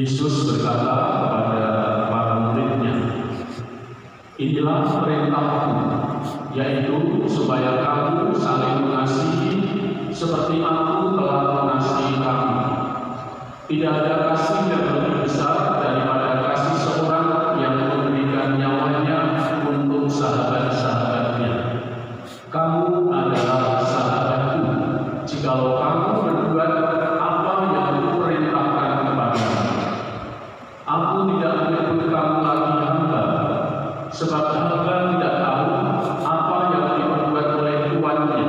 Yesus berkata kepada para murid-Nya, "Inilah perintahku, yaitu supaya kamu saling mengasihi seperti aku telah mengasihi kamu. Tidak ada kasih yang lebih besar daripada kasih seorang yang memberikan nyawanya untuk sahabat-sahabatnya. Kamu adalah sahabatku, jikalau kamu berbuat apa yang kuperintahkan kepadamu. Aku tidak menyebut kamu lagi hamba, sebab hamba tidak tahu apa yang diperbuat oleh tuannya.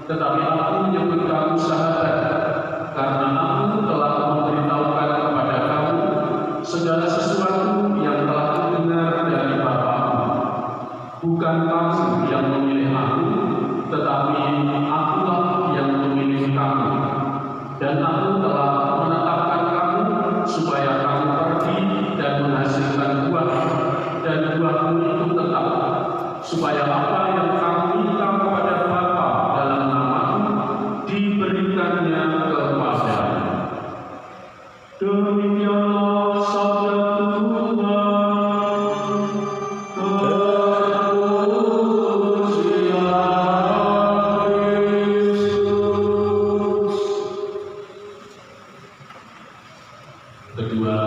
Tetapi aku menyebut kamu sahabat, karena aku telah memberitahukan kepada kamu segala sesuatu yang telah kudengar dari Bapa-Ku. Bukan kamu yang memilih aku, tetapi akulah yang memilih kamu. Dan aku telah menetapkan kamu supaya kamu pergi dan menghasilkan buah, dan buahmu itu tetap, supaya apa yang kamu minta kepada Bapa dalam namaku diberikannya kepadamu." Demikianlah sabda Tuhan. Terpujilah Kristus. Kedua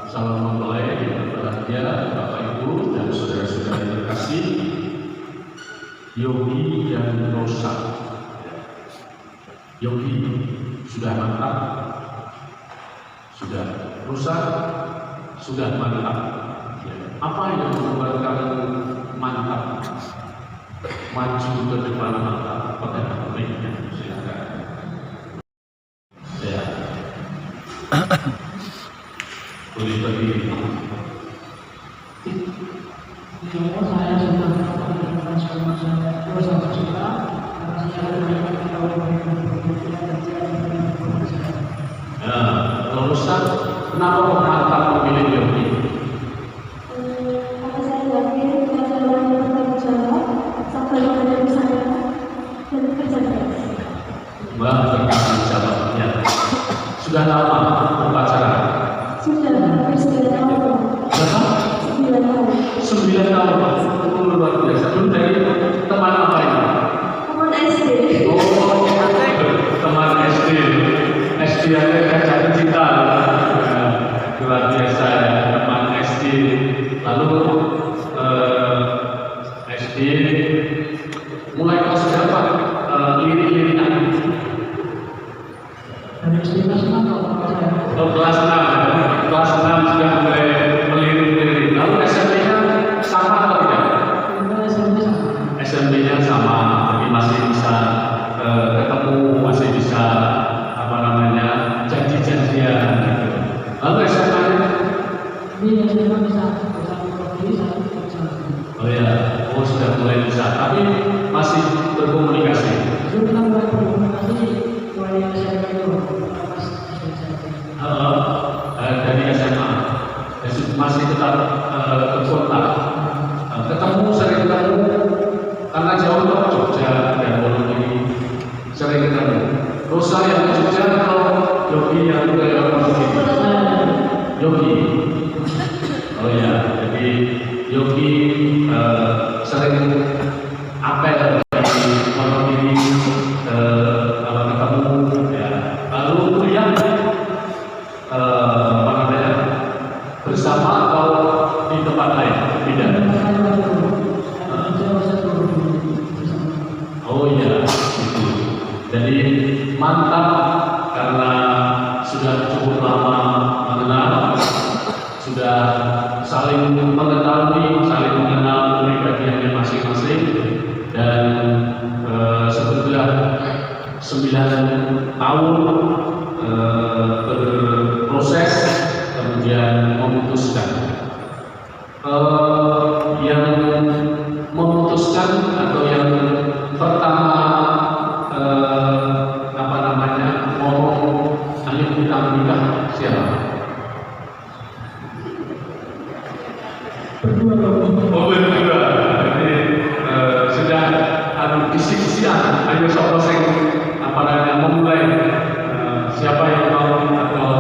salam mempelai yang berbahagia, Bapak Ibu dan saudara-saudara yang terkasih, Yogi dan Rosa. Yogi sudah mantap, sudah rusak, sudah mantap. Apa yang membuat kamu mantap? Maju ke depan mantap pada baiknya, silakan. Ya. Boleh berdiri. Saya sudah melakukan selama saya 21 juta, karena saya sudah tahu Kalau Ustaz, kenapa kok mantap memilih Yogi? Karena saya yakin jika orang yang bertanggung jawab sampai pada misalnya dan bekerja keras. Mbak bertanggung jawabnya. Sudah lama berpacaran? Sudah hampir 9 tahun. Berapa? 9 tahun. 9 tahun. Luar biasa. Dulu dari teman apa ini? Teman SD. Oh, teman SD. SD aja jatuh cinta. Luar biasa ya, teman SD. Lalu SD mulai kelas berapa? Lirik-lirikan. dari SD kelas 6 kalau saya. Oh, kelas 6. Kelas 6 sudah mulai melirik-lirik. Lalu SMP-nya sama atau tidak? SMP-nya sama, tapi masih bisa ketemu, masih bisa janji-janjian gitu. Lalu SMA-nya? Ini SMA bisa diri saya bisa. Oh ya, oh sudah mulai bisa, tapi masih berkomunikasi. Kita mulai berkomunikasi mulai SMA itu pas SMP. Dari SMA masih tetap berkontak. Ketemu, sering ketemu, karena jauh ke Jogja dan Wonogiri, sering ketemu. Rosa yang ke Jogja atau Yogi yang ke Wonogiri? Yogi. Oh ya, jadi Yogi sering apel di Wonogiri kalau ketemu ya. Lalu kuliah bersama atau di tempat lain? Tidak. Oh iya, gitu. Jadi mantap karena sudah cukup lama mengenal, sudah saling mengetahui, saling mengenal pribadiannya masing-masing, dan setelah 9 tahun berproses, kemudian memutuskan. Yang memutuskan atau yang pertama ngomong ayo kita menikah siapa? Berdua. Oh berdua. Jadi sudah kisi-kisian. Ayo sopo sing memulai siapa yang mau atau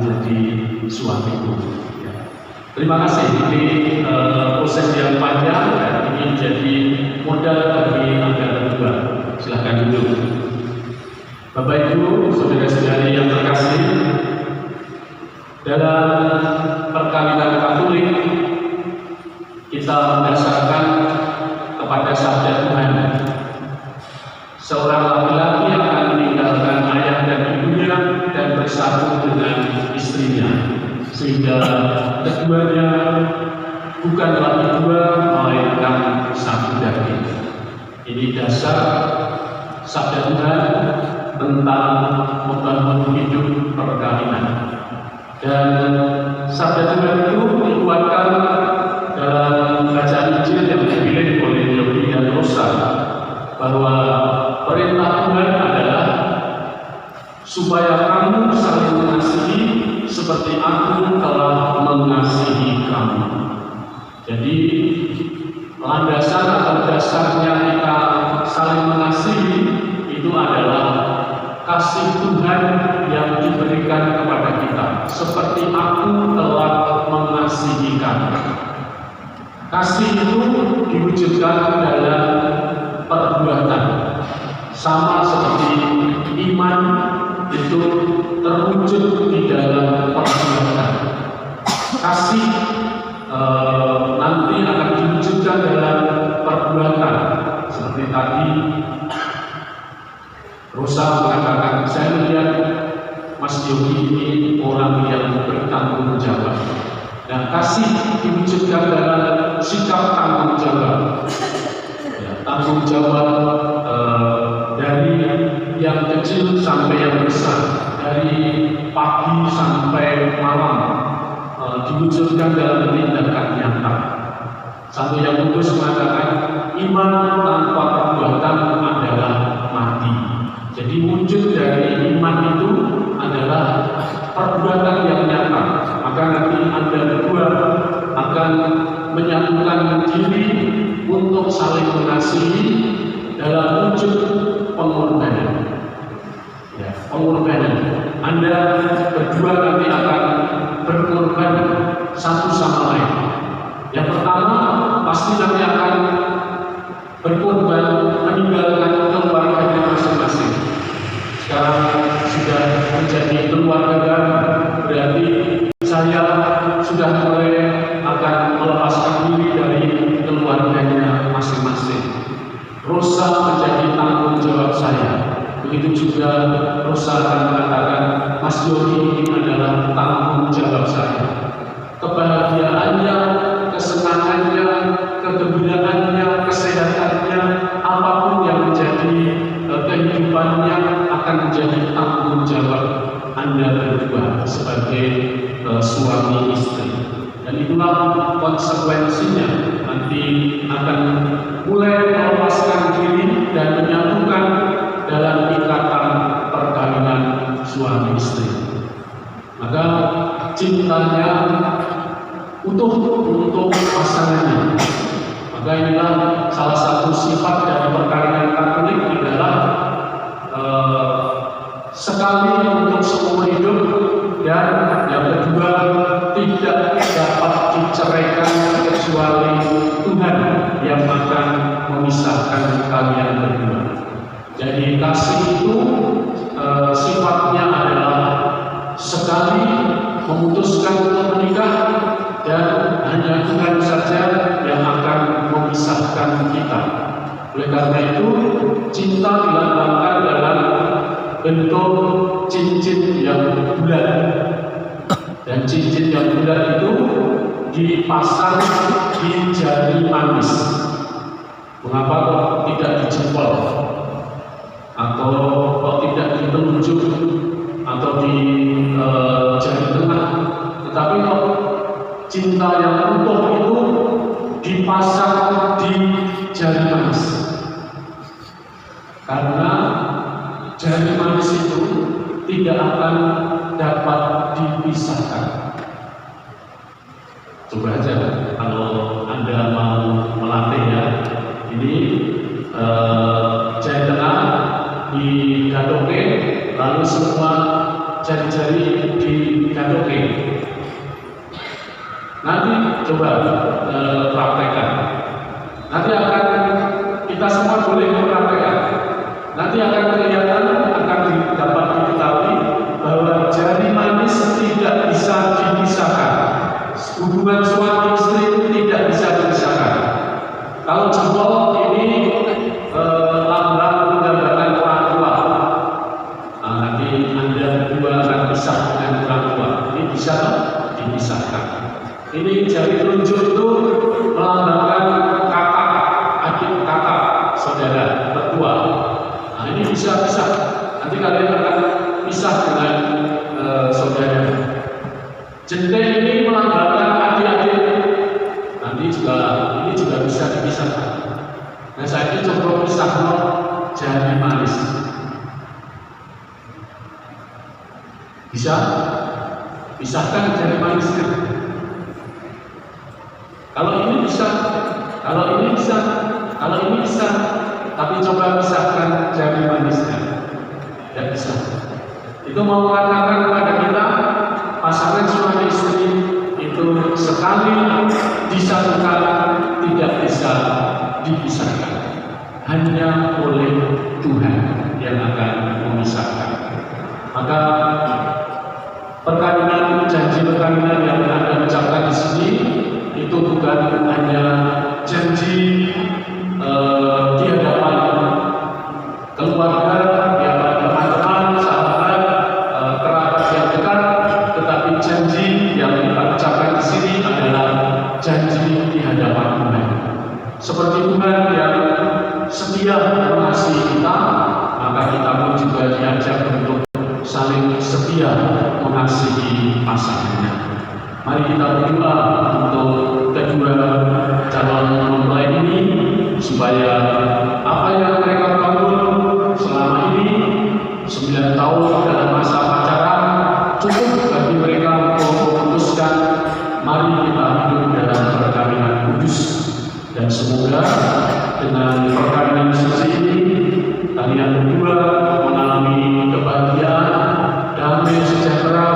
menjadi suamiku. Ya. Terima kasih. Ini proses yang panjang dan ini menjadi modal bagi Anda berdua. Silahkan duduk. Bapak Ibu, saudara-saudari yang terkasih, dalam perkawinan Katolik kita mendasarkan kepada sabda Tuhan. Seorang laki-laki akan meninggalkan ayah dan ibunya dan bersatu dengan istrinya, sehingga keduanya bukan lagi dua melainkan satu daging. Ini dasar sabda Tuhan tentang membangun hidup perkawinan. Dan sabda Tuhan itu dikuatkan dalam bacaan Injil yang dipilih oleh Yogi dan Rosa, bahwa perintah Tuhan adalah supaya kamu saling mengasihi seperti aku telah mengasihi kamu. Jadi landasan atau dasarnya kita saling mengasihi itu adalah kasih Tuhan yang diberikan kepada kita, seperti aku telah mengasihi kamu. Kasih itu diwujudkan dalam perbuatan, sama seperti iman itu terwujud di dalam perbuatan. Kasih nanti akan diwujudkan dalam perbuatan, seperti tadi Rosa mengatakan, saya melihat Mas Yogi ini orang yang bertanggung jawab. Nah, kasih diwujudkan dalam sikap tanggung jawab. Ya, tanggung jawab dari yang kecil sampai yang besar, dari pagi sampai malam, diwujudkan dalam tindakan nyata. Satu yang Kudus mengatakan, iman tanpa perbuatan adalah mati. Jadi wujud dari iman itu adalah perbuatan yang nyata. Maka nanti Anda berdua akan menyatukan diri untuk saling mengasihi dalam wujud pengorbanan. Ya, pengorbanan. Anda berdua nanti akan berkorban satu sama lain. Yang pertama pasti nanti akan berkorban meninggalkan keluarganya masing-masing. Sekarang sudah menjadi keluarga baru, berarti saya sudah mulai akan melepaskan diri dari keluarganya masing-masing. Rosa menjadi tanggung jawab saya. Begitu juga Rosa akan mengatakan, Mas Yogi ini adalah tanggung jawab saya. Kebahagiaannya, kesenangannya, kegembiraannya, kesehatannya, apapun yang menjadi kehidupannya akan menjadi tanggung jawab Anda berdua sebagai suami istri. Dan itulah konsekuensinya, nanti akan mulai melepaskan diri dan menyatukan dalam ikatan perkawinan suami istri. Maka cintanya utuh untuk pasangannya. Maka inilah salah satu sifat dari perkawinan Katolik adalah sekali untuk seumur hidup, dan yang kedua tidak dapat diceraikan kecuali Tuhan yang akan memisahkan kalian berdua. Jadi kasih itu sifatnya adalah sekali memutuskan untuk menikah, dan hanya Tuhan saja yang akan memisahkan kita. Oleh karena itu, cinta dilambangkan dalam bentuk cincin yang bulat, dan cincin yang bulat itu dipasang di jari manis. Mengapa kok tidak di jempol, atau kok tidak di telunjuk, atau di jari tengah, tetapi kok cinta yang utuh itu dipasang di jari manis? Karena jari manis itu tidak akan dapat dipisahkan. Coba aja kalau Anda mau melatih ya. Ini jari tengah digadoke, lalu semua jari-jari digadoke oke. Nanti coba praktekkan. Nanti akan kita semua boleh mempraktekkan. Nanti akan kelihatan, akan dapat diketahui bahwa jari manis tidak bisa dipisahkan. Hubungan suami istri itu tidak bisa dipisahkan. Kalau jempol ini lambang menggambarkan orang tua. Nah, nanti Anda berdua akan pisah dengan orang tua. Ini bisa dipisahkan. Ini jari telunjuk itu melambangkan kakak, adik kakak, saudara, mertua. Nah, ini bisa pisah. Nanti kalian akan pisah dengan saudara. Jenteng ini melambangkan adik-adik. Nanti ini juga bisa dipisahkan. Nah, saya ini coba pisah jari manis. Bisa? Pisahkan jari manisnya. Kalau ini bisa, kalau ini bisa, kalau ini bisa, tapi coba pisahkan jari manisnya. Tidak bisa. Itu mau mengatakan kepada kita, pasangan suami istri itu sekali disatukan tidak bisa dipisahkan. Hanya oleh Tuhan yang akan memisahkan. Maka perkawinan, janji perkawinan yang Anda ucapkan di sini itu bukan hanya janji di hadapan keluarga, di hadapan teman-teman, sahabat, kerabat yang dekat, tetapi janji yang kita ucapkan di sini adalah janji di hadapan Tuhan. Seperti Tuhan yang setia mengasihi kita, maka kita pun juga diajak untuk saling setia mengasihi pasangannya. Mari kita berdoa untuk kedua calon mempelai ini supaya apa yang mereka bangun selama ini 9 tahun dalam masa pacaran cukup bagi mereka untuk memutuskan mari kita hidup dalam perkawinan kudus, dan semoga dengan perkawinan suci ini kalian berdua mengalami kebahagiaan, damai sejahtera,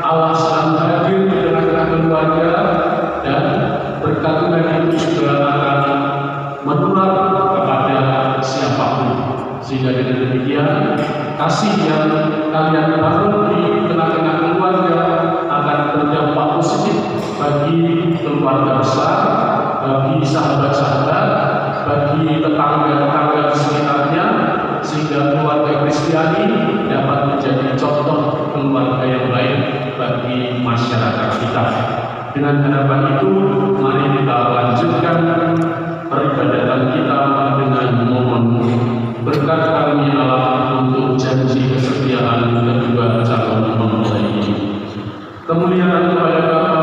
Allah selalu hadir di tengah-tengah keluarga, dan berkat Tuhan itu juga akan menular kepada siapapun. Sehingga dengan demikian kasih yang kalian bangun di tengah-tengah keluarga akan berdampak positif bagi keluarga besar, bagi sahabat-sahabat, bagi tetangga-tetangga di sekitarnya, sehingga keluarga Kristiani dapat menjadi contoh keluarga yang baik bagi masyarakat kita. Dengan harapan itu, mari kita lanjutkan peribadatan kita dengan momen berkat karunia Allah untuk janji kesetiaan kedua calon mempelai ini. Kemuliaan kepada Bapa